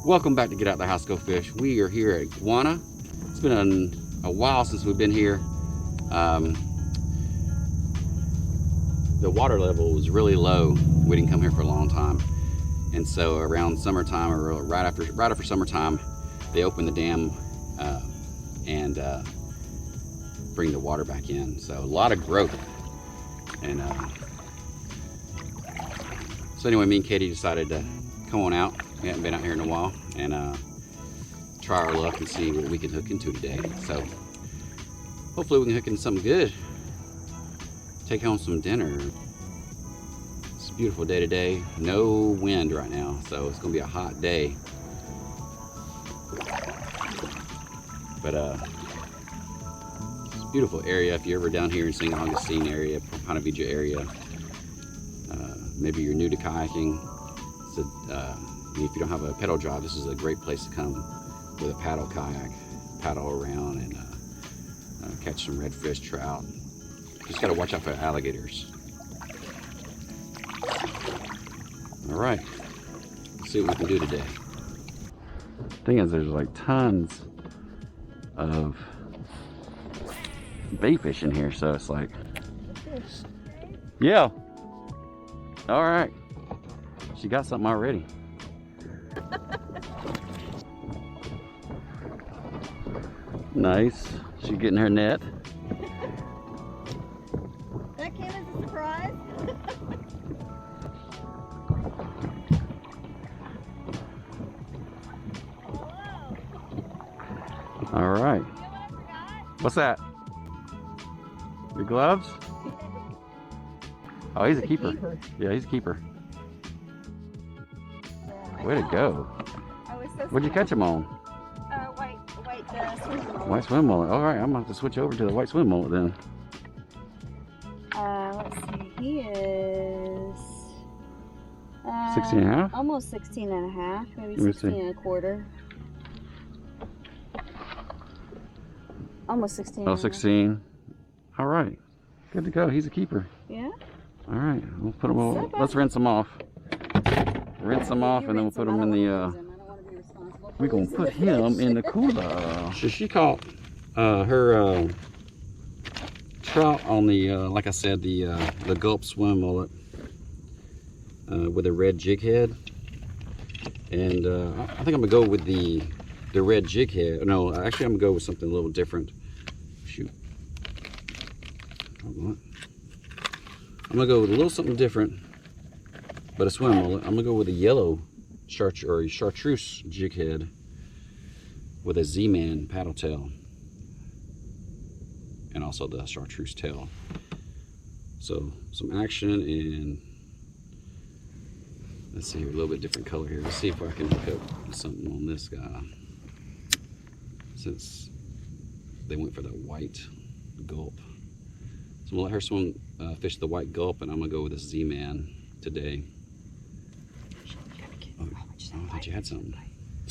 Welcome back to Get Out the House Go Fish. We are here at Guana. It's been a while since we've been here. The water level was really low. We didn't come here for a long time, and so around summertime, or right after summertime, they open the dam and bring the water back in. So a lot of growth, and so anyway, me and Katie decided to come on out. We haven't been out here in a while, and try our luck and see what we can hook into today. So hopefully we can hook into something good. Take home some dinner. It's a beautiful day today. No wind right now, so it's gonna be a hot day. But it's a beautiful area. If you're ever down here in St. Augustine area, Ponte Vedra area, maybe you're new to kayaking. If you don't have a pedal drive, this is a great place to come with a paddle kayak, paddle around and catch some redfish, trout. Just gotta watch out for alligators. All right, let's see what we can do today. Thing is, there's like tons of bait fish in here, so it's like, yeah. All right, she got something already. Nice. She's getting her net. That came as a surprise. All right. What's that? Your gloves? Oh, he's a keeper. Yeah, he's a keeper. Way to go. What'd you catch him on? White swim mullet. All right, I'm gonna have to switch over to the white swim mullet then. Let's see. He is 16 and a half? Almost 16 and a half, maybe 16 and a quarter. Almost 16. Oh, 16. All right, good to go. He's a keeper. Yeah. All right, we'll put him. Let's rinse him off. Rinse him off, and then we'll put him in the. We're gonna put him in the cooler. So she caught her trout on the, like I said, the gulp swim mullet with a red jig head, and I think I'm gonna go with the red jig head. No, actually, I'm gonna go with something a little different. Shoot, I'm gonna go with a little something different, but a swim mullet. I'm gonna go with a yellow chartreuse jig head with a Z-Man paddle tail, and also the chartreuse tail. So some action, and let's see here, a little bit different color here. Let's see if I can hook up something on this guy, since they went for the white gulp. So I'm gonna let her swim fish the white gulp, and I'm gonna go with this Z-Man today. Oh, I thought you had something.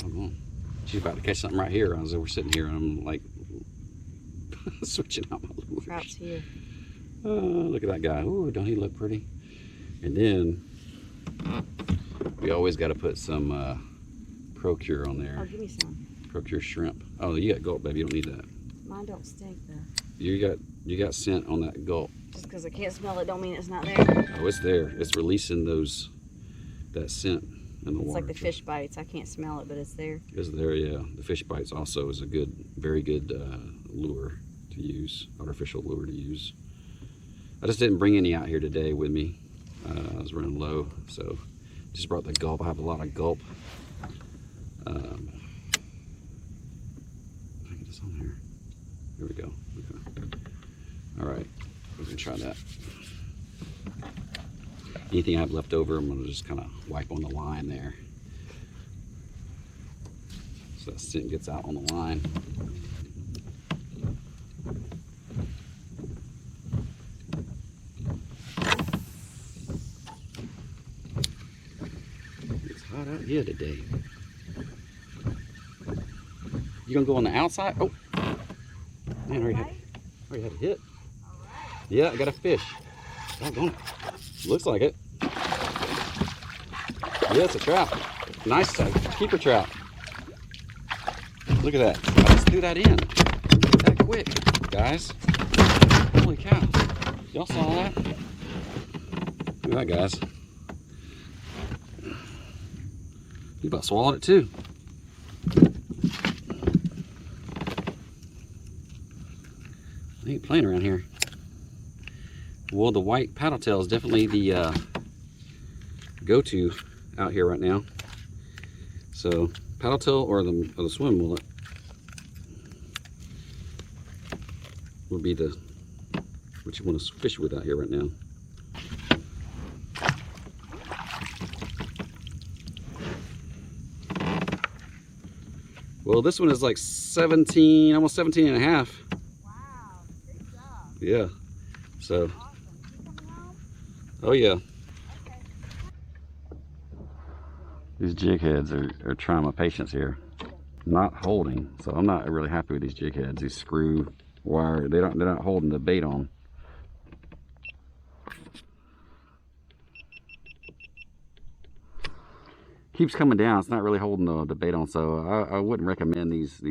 Oh, go on. She's about to catch something right here. We're sitting here, and I'm like switching out my lures. Trout's here. Oh, look at that guy. Ooh, don't he look pretty? And then we always got to put some Procure on there. Oh, give me some. Procure shrimp. Oh, you got gulp, baby. You don't need that. Mine don't stink though. You got scent on that gulp. Just because I can't smell it, don't mean it's not there. Oh, it's there. It's releasing that scent. In the it's water. like the fish bites. I can't smell it, but it's there. It's there, yeah. The fish bites also is a very good lure to use, artificial lure to use. I just didn't bring any out here today with me. I was running low, so just brought the gulp. I have a lot of gulp. I get this on here. Here we go. Okay. All right, we're gonna try that. Anything I have left over, I'm going to just kind of wipe on the line there, so that scent gets out on the line. It's hot out here today. You gonna go on the outside? Oh, man, I already had a hit. Yeah, I got a fish. Doggone it. Looks like it. Yeah, it's a trout. Nice keeper trout. Look at that. I just threw that in. That quick, guys. Holy cow. Y'all saw that? Look at that, guys. He about swallowed it too. He ain't playing around here. Well, the white paddle tail is definitely the go-to out here right now. So paddle tail or the swim mullet would be what you want to fish with out here right now. Well, this one is like 17, almost 17 and a half. Wow, good job. Yeah. So. Awesome. You coming home? Oh yeah. Okay. These jig heads are trying my patience here. Not holding, so I'm not really happy with these jig heads. These screw wire, they're not holding the bait on. Keeps coming down. It's not really holding the bait on, so I wouldn't recommend these.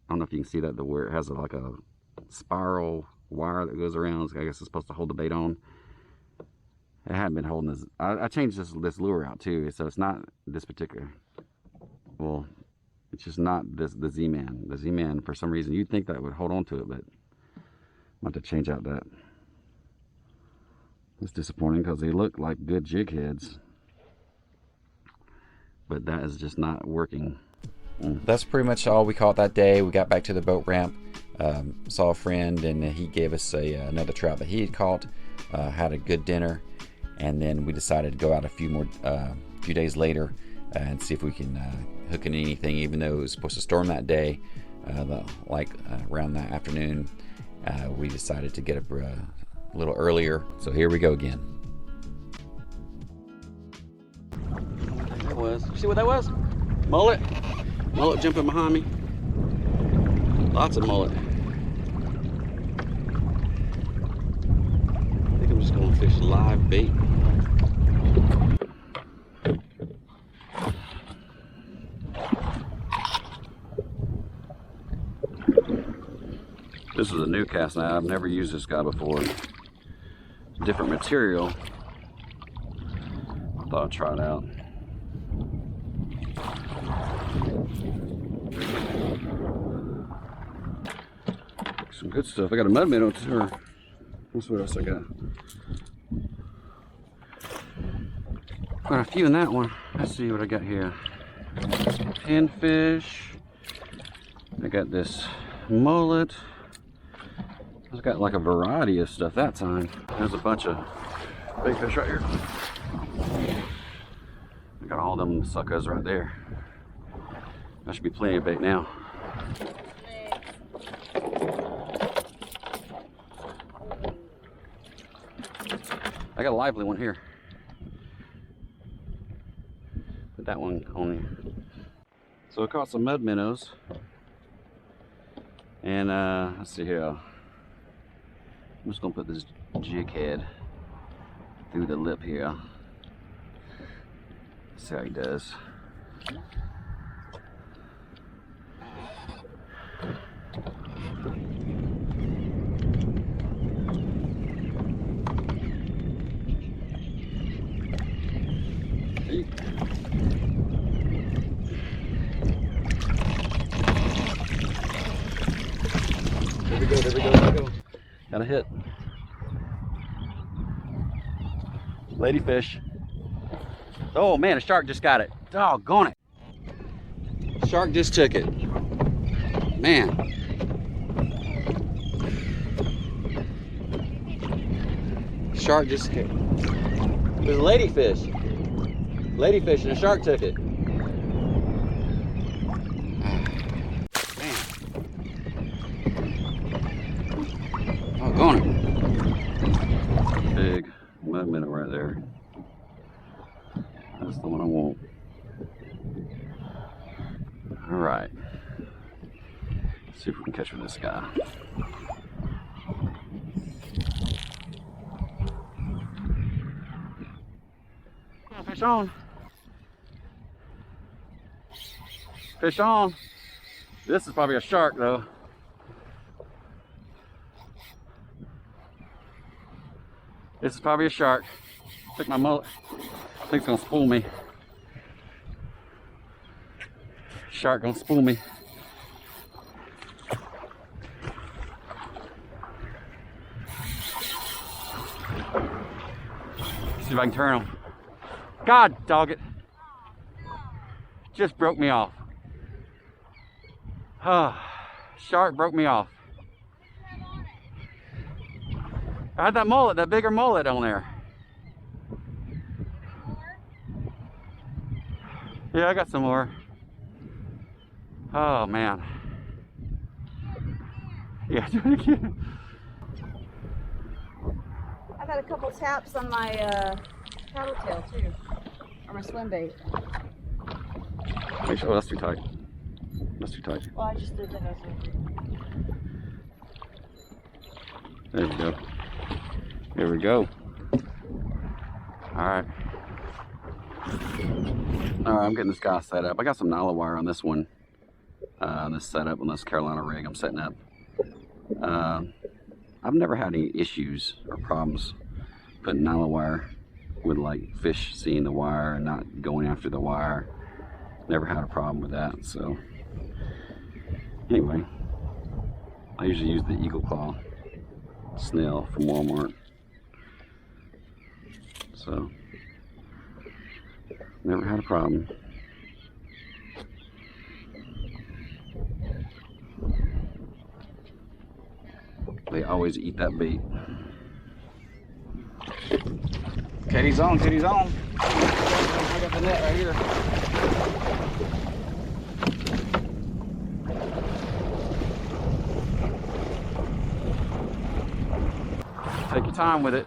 I don't know if you can see that, where it has like a spiral wire that goes around. I guess it's supposed to hold the bait on. I haven't been holding this. I changed this lure out too, so it's not this particular. Well, it's just not the Z-Man. The Z-Man, for some reason, you'd think that would hold on to it, but I'm going to change out that. It's disappointing because they look like good jig heads, but that is just not working. That's pretty much all we caught that day. We got back to the boat ramp, saw a friend, and he gave us another trout that he had caught. Had a good dinner, and then we decided to go out a few days later and see if we can hook in anything, even though it was supposed to storm that day. Around that afternoon, we decided to get up a little earlier. So here we go again. That was. You see what that was? Mullet. Mullet jumping behind me. Lots of mullet. I think I'm just going to fish live bait. This is a new cast now. I've never used this guy before. Different material. I thought I'd try it out. Some good stuff. I got a mud minnow too. What's what else I got? Got a few in that one. Let's see what I got here. Pinfish. I got this mullet. I've got like a variety of stuff that time. There's a bunch of big fish right here. I got all them suckers right there. That should be plenty of bait now. I got a lively one here. Put that one on here. So I caught some mud minnows. And let's see here. I'm just gonna put this jig head through the lip here. See how he does. There we go, there we go, there we go. Got a hit. Ladyfish. Oh man, a shark just got it. Doggone it. Shark just took it. Man. Shark just took it. It was a ladyfish. Ladyfish and a shark took it. Doggone it. Big mud minnow right there. That's the one I want. All right. Let's see if we can catch with this guy. Come on, fish on. Fish on. This is probably a shark though. This is probably a shark. Took my mullet. I think it's gonna spool me. Shark gonna spool me. See if I can turn him. God dog it. Just broke me off. Shark broke me off. I had that mullet, that bigger mullet on there. Yeah, I got some more. Oh man. Yeah, do it again. I got a couple taps on my paddle tail too, or my swim bait. Make sure, oh, that's too tight. That's too tight. Well, I just did that. There you go. Here we go. All right. All right, I'm getting this guy set up. I got some nylon wire on this one. This setup on this Carolina rig I'm setting up. I've never had any issues or problems putting nylon wire with like fish seeing the wire and not going after the wire. Never had a problem with that. So anyway, I usually use the Eagle Claw snail from Walmart. So never had a problem. They always eat that bait. Katie's on, Katie's on. I got the net right here. Take your time with it.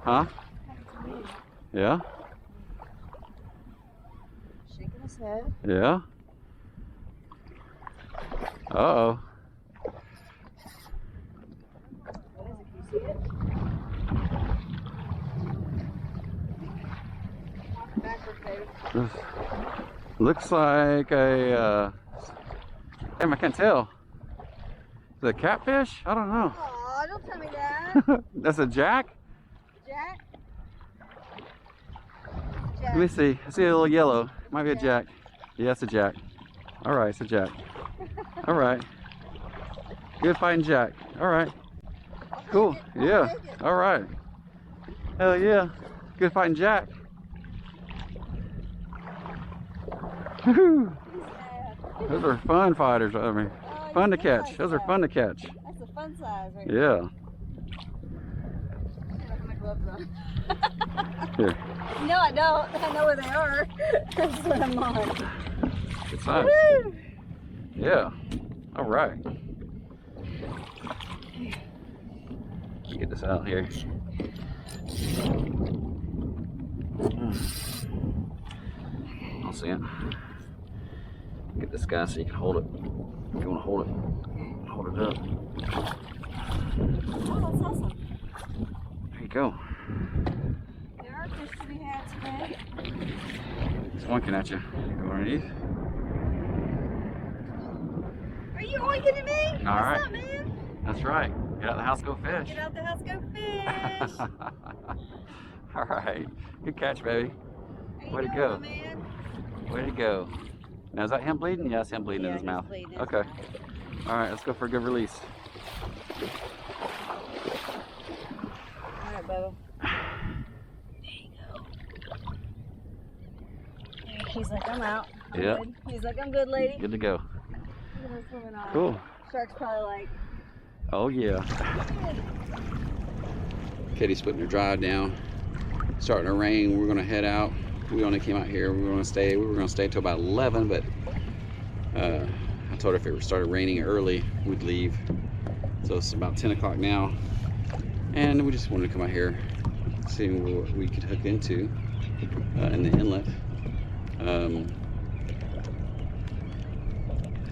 Huh? Yeah? Shaking his head. Yeah? Uh-oh. What is it? Can you see it? Backwards, baby. This looks like a, damn, I can't tell. Is it a catfish? I don't know. Aw, don't tell me that. That's a jack? Jack? Let me see. I see a little yellow. Might be a jack. Yeah, it's a jack. All right, it's a jack. All right. Good fighting jack. All right. Cool. Yeah. All right. Hell yeah. Good fighting jack. Woohoo. Those are fun fighters. I mean, fun to catch. Those are fun to catch. That's a fun size right Yeah. My gloves on. Here. No, I don't. I know where they are. That's what I'm on. Good size. Woo! Yeah. All right. Get this out here. I'll see it. Get this guy so you can hold it. If you want to hold it up. Oh, that's awesome. There you go. There are fish to be had today. It's winking at you. Go underneath. Are you oinking at me? All right. What's up, man? That's right. Get out the house, go fish. Get out the house, go fish. All right. Good catch, baby. How you Way to doing, go. man? Way to go. Now, is that him bleeding? Yeah, it's him bleeding in Yeah, his he's mouth. bleeding in his Okay. mouth. All right, let's go for a good release. All right, Bubba. There you go. He's like, I'm out. I'm Yeah. good. He's like, I'm good, lady. Good to go. Look at him swimming off. Cool. Shark's probably like, Oh, yeah. Katie's putting her drive down. Starting to rain. We're going to head out. We only came out here. We were going to stay till about 11, but I told her if it started raining early, we'd leave. So it's about 10 o'clock now. And we just wanted to come out here, see what we could hook into in the inlet.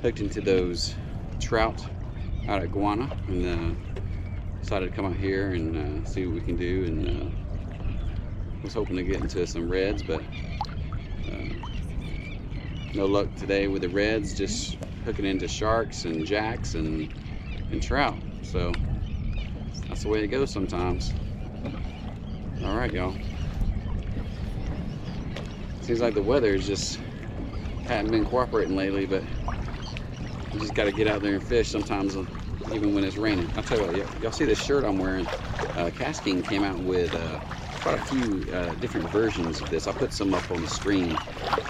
Hooked into those trout out at Guana, and decided to come out here and see what we can do. And was hoping to get into some reds, but No luck today with the reds, just hooking into sharks and jacks and trout. So that's the way it goes sometimes. All right, y'all. Seems like the weather is just hadn't been cooperating lately, but you just got to get out there and fish sometimes, even when it's raining. I'll tell you what, y'all see this shirt I'm wearing? Casking came out with quite a few different versions of this. I'll put some up on the screen,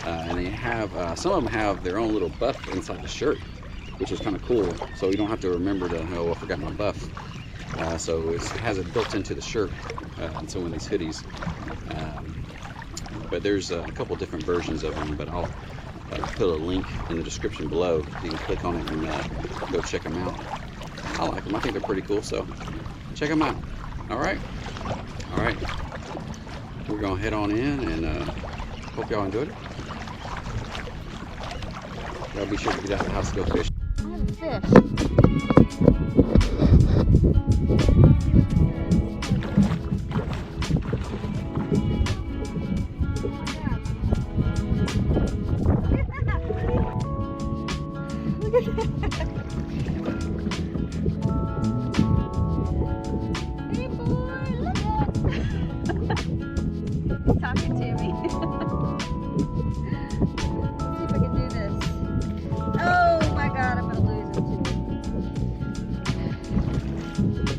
and they have some of them have their own little buff inside the shirt, which is kind of cool. So you don't have to remember to, oh, I forgot my buff. So it has it built into the shirt, and some of these hoodies. But there's a couple different versions of them, but I'll put a link in the description below. You can click on it and go check them out. I like them. I think they're pretty cool, so check them out. All right. We're going to head on in, and hope y'all enjoyed it. Y'all be sure to get out the house to go fish. I have a fish. Hey boy, look at talking to me. Let's see if I can do this. Oh my god, I'm gonna lose him too.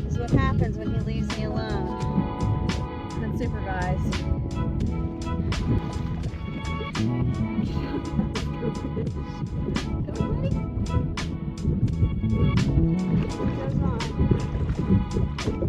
This is what happens when he leaves me alone. Unsupervised. Go, buddy. Goes on.